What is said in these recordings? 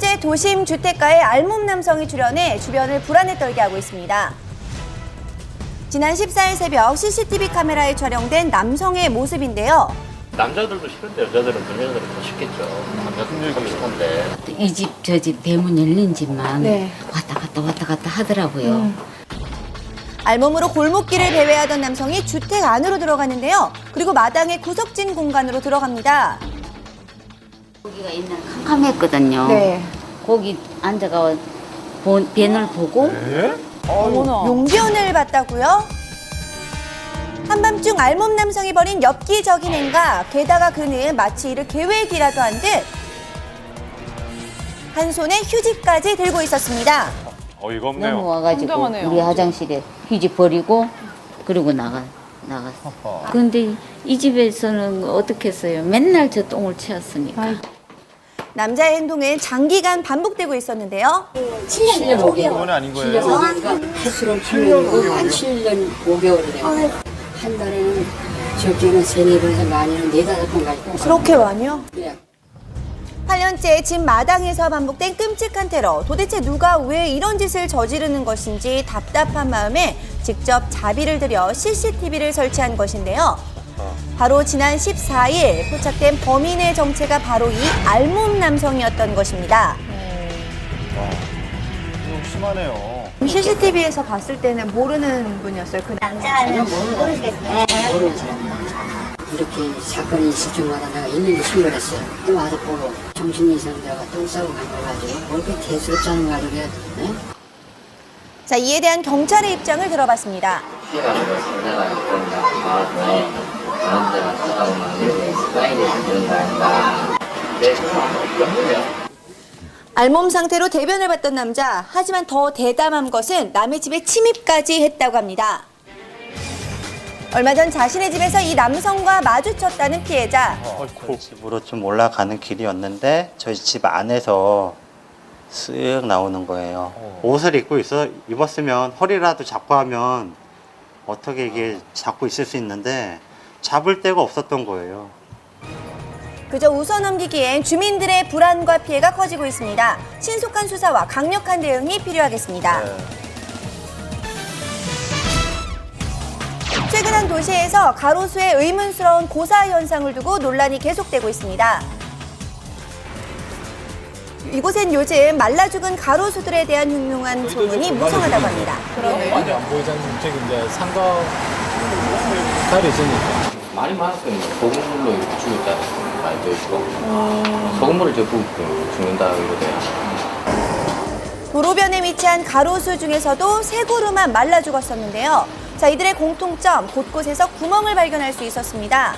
번째 도심 주택가에 알몸 남성이 출연해 주변을 불안에 떨게 하고 있습니다. 지난 14일 새벽 CCTV 카메라에 촬영된 남성의 모습인데요. 남자들도 싫은데 여자들은 여자들은 더 싫겠죠. 남자들도 참 싫은데. 이 집 저 집 대문 열린 집만 네. 왔다 갔다 하더라고요. 알몸으로 골목길을 배회하던 남성이 주택 안으로 들어가는데요. 그리고 마당의 구석진 공간으로 들어갑니다. 거기가 옛날 캄캄했거든요. 거기 앉아가 벤을 보고 용변을 봤다고요? 한밤중 알몸 남성이 벌인 엽기적인 행각, 게다가 그는 마치 이를 계획이라도 한 듯 한 손에 휴지까지 들고 있었습니다. 어이가 없네요. 넘어와가지고 황당하네요. 우리 화장실에 휴지 버리고 그리고 나갔어. 근데 이 집에서는 어떻게 했어요? 맨날 저 똥을 치웠으니까. 남자의 행동은 장기간 반복되고 있었는데요. 7년 5개월. 그건 아닌 거예요. 횟수로 7년이고 한 7년 5개월을 해요. 한 달에는 적게는 3-4번에서 많이는 4-5번 가지고. 그렇게 많이요? 네. 8년째 집 마당에서 반복된 끔찍한 테러. 도대체 누가 왜 이런 짓을 저지르는 것인지 답답한 마음에 직접 자비를 들여 CCTV를 설치한 것인데요. 바로 지난 14일 포착된 범인의 정체가 바로 이 알몸 남성이었던 것입니다. 좀 심하네요. CCTV에서 봤을 때는 모르는 분이었어요. 남자는 모르겠어요. 모르는 사람입니다. 이렇게 사건이 있을 때마다 내가 있는 게 신고했어요. 또 와서 보고 정신이 이상자가 똥 싸고 간 거 가지고 뭐 이렇게 대수롭잖은 거야 그게. 네? 자, 이에 대한 경찰의 입장을 들어봤습니다. 피해가는 것을 내가 이건가 나의 남자가 찾아오면 이렇게 스파이를 주는 거 아닌가. 내 그런 알몸 상태로 대변을 받던 남자. 하지만 더 대담한 것은 남의 집에 침입까지 했다고 합니다. 얼마 전 자신의 집에서 이 남성과 마주쳤다는 피해자. 저희 집으로 좀 올라가는 길이었는데 저희 집 안에서 쓱 나오는 거예요. 옷을 입었으면 허리라도 잡고 하면 어떻게 이게 잡고 있을 수 있는데 잡을 데가 없었던 거예요. 그저 웃어넘기기엔 주민들의 불안과 피해가 커지고 있습니다. 신속한 수사와 강력한 대응이 필요하겠습니다. 최근 한 도시에서 가로수의 의문스러운 고사 현상을 두고 논란이 계속되고 있습니다. 이곳엔 요즘 말라 죽은 가로수들에 대한 흉흉한 소문이 무성하다고 합니다. 많이 안 보이잖아요. 저기 이제 상가 자리 있으니까. 많이 많았어요. 소금물로 이렇게 죽였다는 말도 있고 소금물을 적고 죽는다 이러대요. 도로변에 위치한 가로수 중에서도 세 그루만 말라 죽었었는데요. 자, 이들의 공통점, 곳곳에서 구멍을 발견할 수 있었습니다.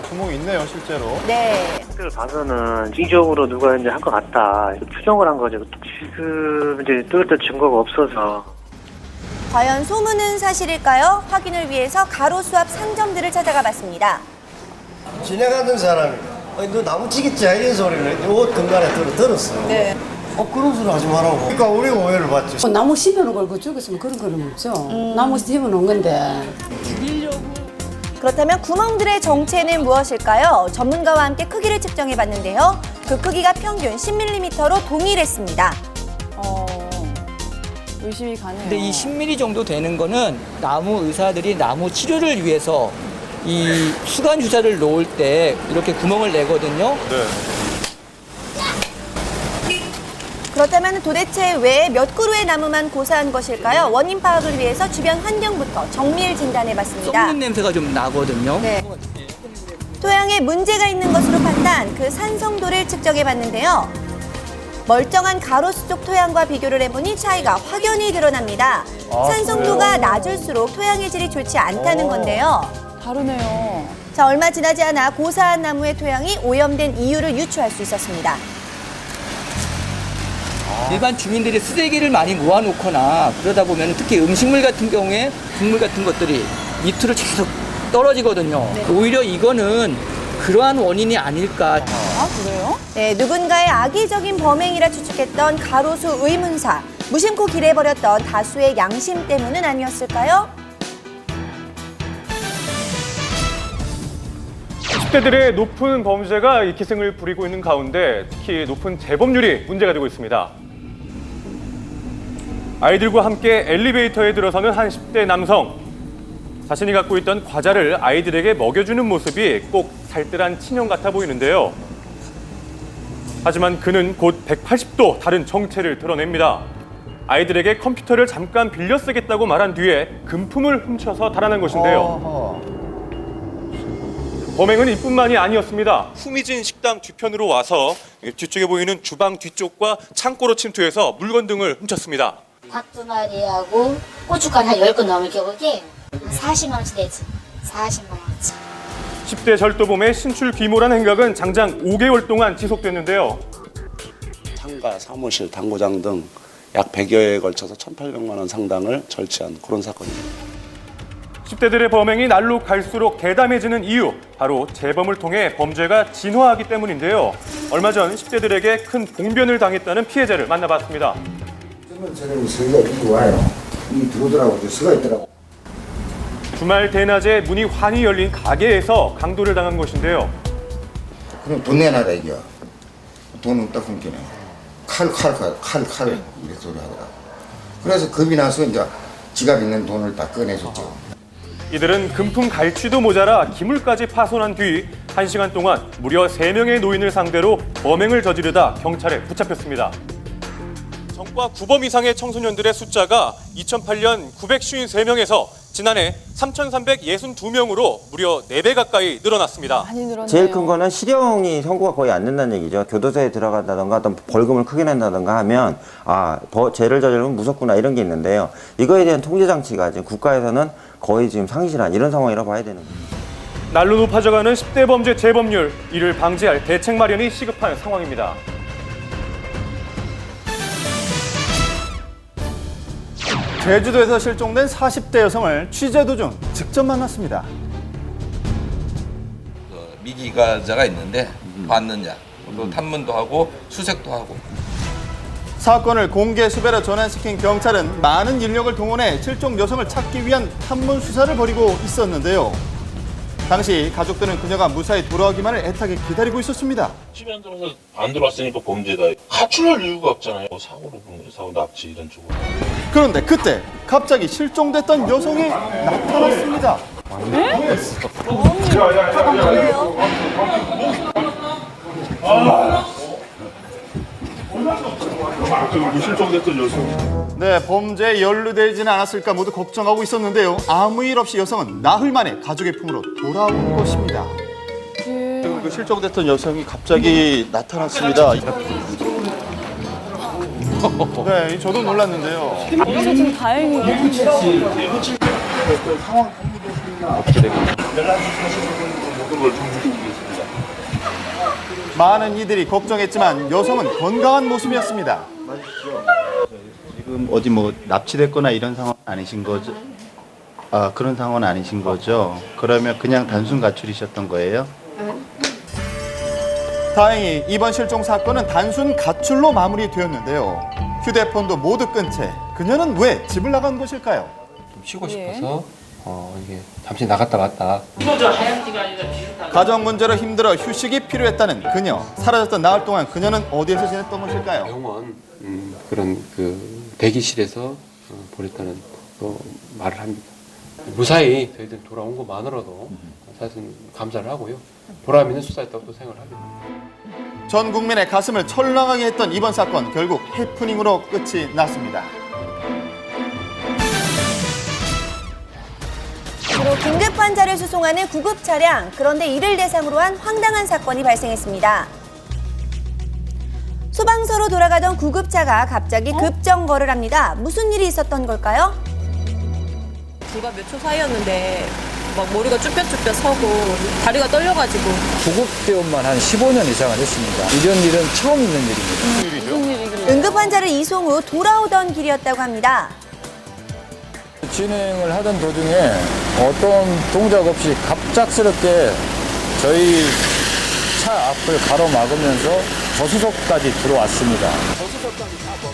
구멍이 있네요, 실제로. 네. 를 봐서는 인적으로 누가 이제 한 것 같다. 추정을 한 거죠. 지금 이제 뚜렷한 증거가 없어서. 과연 소문은 사실일까요? 확인을 위해서 가로수 앞 상점들을 찾아가 봤습니다. 지나가던 사람이 너 나무 치겠지? 이런 소리를 옷 근간에 들었어요. 네. 그런 소리 하지 말라고. 그러니까 우리가 오해를 받죠. 나무 씹어놓은 걸고 죽였으면 그런 거는 없죠. 나무 씹어놓은 건데. 그렇다면 구멍들의 정체는 무엇일까요? 전문가와 함께 크기를 측정해 봤는데요. 그 크기가 평균 10mm로 동일했습니다. 의심이 가네요. 근데 이 10mm 정도 되는 거는 나무 의사들이 나무 치료를 위해서 이 수간 주사를 놓을 때 이렇게 구멍을 내거든요. 네. 그렇다면 도대체 왜 몇 그루의 나무만 고사한 것일까요? 원인 파악을 위해서 주변 환경부터 정밀 진단해 봤습니다. 썩는 냄새가 좀 나거든요. 네. 토양에 문제가 있는 것으로 판단, 그 산성도를 측정해 봤는데요. 멀쩡한 가로수 쪽 토양과 비교를 해보니 차이가 확연히 드러납니다. 산성도가 낮을수록 토양의 질이 좋지 않다는 건데요. 다르네요. 자, 얼마 지나지 않아 고사한 나무의 토양이 오염된 이유를 유추할 수 있었습니다. 일반 주민들이 쓰레기를 많이 모아놓거나 그러다 보면 특히 음식물 같은 경우에 국물 같은 것들이 밑으로 계속 떨어지거든요. 오히려 이거는 그러한 원인이 아닐까. 아, 그래요? 네, 누군가의 악의적인 범행이라 추측했던 가로수 의문사. 무심코 길에 버렸던 다수의 양심 때문은 아니었을까요? 10대들의 높은 범죄가 기승을 부리고 있는 가운데 특히 높은 재범률이 문제가 되고 있습니다. 아이들과 함께 엘리베이터에 들어서는 한 10대 남성. 자신이 갖고 있던 과자를 아이들에게 먹여주는 모습이 꼭 살뜰한 친형 같아 보이는데요. 하지만 그는 곧 180도 다른 정체를 드러냅니다. 아이들에게 컴퓨터를 잠깐 빌려 쓰겠다고 말한 뒤에 금품을 훔쳐서 달아난 것인데요. 범행은 이뿐만이 아니었습니다. 후미진 식당 뒤편으로 와서 뒤쪽에 보이는 주방 뒤쪽과 창고로 침투해서 물건 등을 훔쳤습니다. 닭 2마리하고 고춧가루 한 10건 넘을 경우에 40만 원치 내지. 40만 원치. 10대 절도범의 신출 귀몰한 행각은 장장 5개월 동안 지속됐는데요. 상가, 사무실, 당구장 등 약 100여회에 걸쳐서 1,800만 원 상당을 절취한 그런 사건입니다. 10대들의 범행이 날로 갈수록 대담해지는 이유, 바로 재범을 통해 범죄가 진화하기 때문인데요. 얼마 전 10대들에게 큰 봉변을 당했다는 피해자를 만나봤습니다. 저는 서기가 이리 와요. 이 들어오더라고. 서가 있더라고. 주말 대낮에 문이 환히 열린 가게에서 강도를 당한 것인데요. 그럼 돈 내놔라 이겨. 돈 없다 끊기네. 칼 이렇게 소리 하더라고. 그래서 겁이 나서 이제 지갑 있는 돈을 다 꺼내줬죠. 이들은 금품 갈취도 모자라 기물까지 파손한 뒤 1시간 동안 무려 3명의 노인을 상대로 범행을 저지르다 경찰에 붙잡혔습니다. 전과 9범 이상의 청소년들의 숫자가 2008년 953명에서 지난해 3,362명으로 무려 4배 가까이 늘어났습니다. 제일 큰 거는 실형이 선고가 거의 안 된다는 얘기죠. 교도소에 들어간다던가 어떤 벌금을 크게 낸다던가 하면 죄를 저지르면 무섭구나 이런 게 있는데요. 이거에 대한 통제 장치가 지금 국가에서는 거의 지금 상실한 이런 상황이라고 봐야 되는 거예요. 날로 높아져가는 10대 범죄 재범률, 이를 방지할 대책 마련이 시급한 상황입니다. 제주도에서 실종된 40대 여성을 취재 도중 직접 만났습니다. 미기가자가 있는데 봤느냐, 또 탐문도 하고 수색도 하고. 사건을 공개 수배로 전환시킨 경찰은 많은 인력을 동원해 실종 여성을 찾기 위한 탐문 수사를 벌이고 있었는데요. 당시 가족들은 그녀가 무사히 돌아오기만을 애타게 기다리고 있었습니다. 집에 안 들어서 안 들어왔으니까 범죄다. 가출할 이유가 없잖아요. 사고로 본 거죠. 사고 납치 이런 쪽으로. 그런데 그때 갑자기 실종됐던 여성이 나타났습니다. 실종됐던 여성. 네, 범죄에 연루되지는 않았을까 모두 걱정하고 있었는데요. 아무 일 없이 여성은 나흘 만에 가족의 품으로 돌아온 것입니다. 그 실종됐던 여성이 갑자기 나타났습니다. 네, 저도 놀랐는데요. 그래서 지금 다행이에요. 상황 어떻게 되겠냐? 모든 걸 종식시키겠습니다. 많은 이들이 걱정했지만 여성은 건강한 모습이었습니다. 지금 어디 뭐 납치됐거나 이런 상황 아니신 거죠? 그런 상황은 아니신 거죠? 그러면 그냥 단순 가출이셨던 거예요? 다행히 이번 실종 사건은 단순 가출로 마무리되었는데요. 휴대폰도 모두 끈 채 그녀는 왜 집을 나간 것일까요? 좀 쉬고 싶어서 이게 잠시 나갔다 왔다. 가정 문제로 힘들어 휴식이 필요했다는 그녀. 사라졌던 나흘 동안 그녀는 어디에서 지냈던 것일까요? 병원 그런 대기실에서 보냈다는 말을 합니다. 무사히 저희들 돌아온 것만으로도 사실 감사를 하고요. 보람 있는 수사였다고 또 생각을 합니다. 전 국민의 가슴을 철렁하게 했던 이번 사건 결국 해프닝으로 끝이 났습니다. 주로 긴급 환자를 수송하는 구급 차량. 그런데 이를 대상으로 한 황당한 사건이 발생했습니다. 소방서로 돌아가던 구급차가 갑자기 급정거를 합니다. 무슨 일이 있었던 걸까요? 불과 몇 초 사이였는데 막 머리가 쭈뼛쭈뼛 서고 다리가 떨려가지고. 구급대원만 한 15년 이상을 했습니다. 이런 일은 처음 있는 일입니다. 무슨 일이길래? 응급 환자를 이송 후 돌아오던 길이었다고 합니다. 진행을 하던 도중에 어떤 동작 없이 갑작스럽게 저희 차 앞을 가로막으면서 저수석까지 들어왔습니다.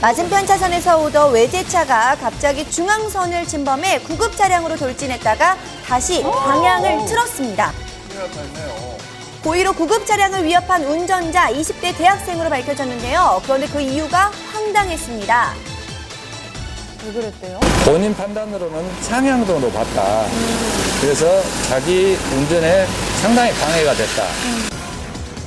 맞은편 차선에서 오던 외제차가 갑자기 중앙선을 침범해 구급 차량으로 돌진했다가 다시 방향을 틀었습니다. 고의로 구급 차량을 위협한 운전자 20대 대학생으로 밝혀졌는데요. 그런데 그 이유가 황당했습니다. 왜 그랬대요? 본인 판단으로는 상향도 높았다. 그래서 자기 운전에 상당히 방해가 됐다.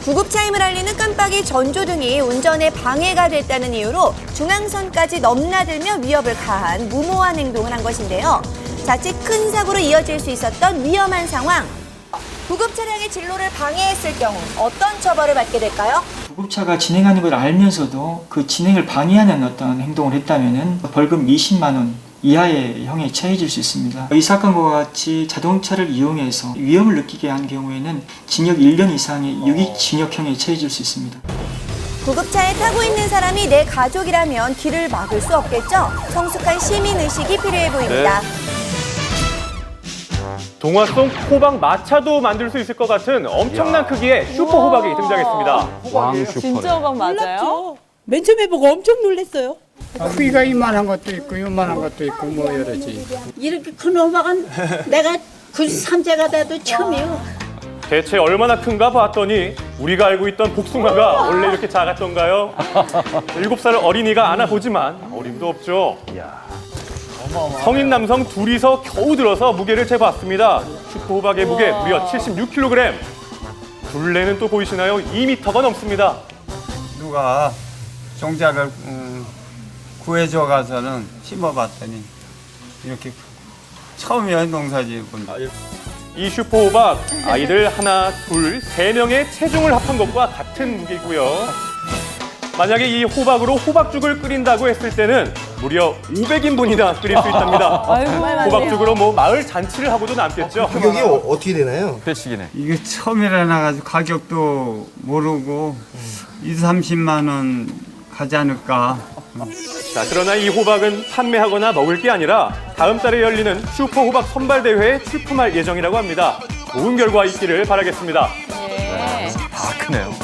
구급차임을 알리는 깜빡이 전조등이 운전에 방해가 됐다는 이유로 중앙선까지 넘나들며 위협을 가한 무모한 행동을 한 것인데요. 자칫 큰 사고로 이어질 수 있었던 위험한 상황. 구급 차량의 진로를 방해했을 경우 어떤 처벌을 받게 될까요? 구급차가 진행하는 걸 알면서도 그 진행을 방해하는 어떤 행동을 했다면은 벌금 20만 원 이하의 형에 처해질 수 있습니다. 이 사건과 같이 자동차를 이용해서 위험을 느끼게 한 경우에는 징역 1년 이상의 유기징역형에 처해질 수 있습니다. 구급차에 타고 있는 사람이 내 가족이라면 길을 막을 수 없겠죠? 성숙한 시민의식이 필요해 보입니다. 동화 속 호박 마차도 만들 수 있을 것 같은 엄청난 크기의 슈퍼 호박이 등장했습니다. 왕 진짜 호박 맞아요? 맨 처음에 보고 엄청 놀랐어요. 크기가 이만한 것도 있고 요만한 것도 있고 뭐 여러지. 이렇게 큰 호박은 내가 93세가 돼도 처음이에요. 대체 얼마나 큰가 봤더니 우리가 알고 있던 복숭아가 원래 이렇게 작았던가요? 7살 어린이가 안아보지만 어림도 없죠. 성인 남성 둘이서 겨우 들어서 무게를 재봤습니다. 슈퍼호박의 무게 무려 76kg. 둘레는 또 보이시나요? 2m가 넘습니다. 누가 종자를 구해줘 가서는 심어봤더니 이렇게 처음이야 농사지은. 이 슈퍼호박 아이들 하나, 둘, 3명의 체중을 합한 것과 같은 무게고요. 만약에 이 호박으로 호박죽을 끓인다고 했을 때는 무려 500인분이나 끓일 수 있답니다. 호박죽으로 뭐 마을 잔치를 하고도 남겠죠. 가격이 어떻게 되나요? 배식이네. 이게 처음이라 나가지고 가격도 모르고 20-30만 원 가지 않을까. 자, 그러나 이 호박은 판매하거나 먹을 게 아니라 다음 달에 열리는 슈퍼 호박 선발 대회에 출품할 예정이라고 합니다. 좋은 결과 있기를 바라겠습니다. 다 크네요.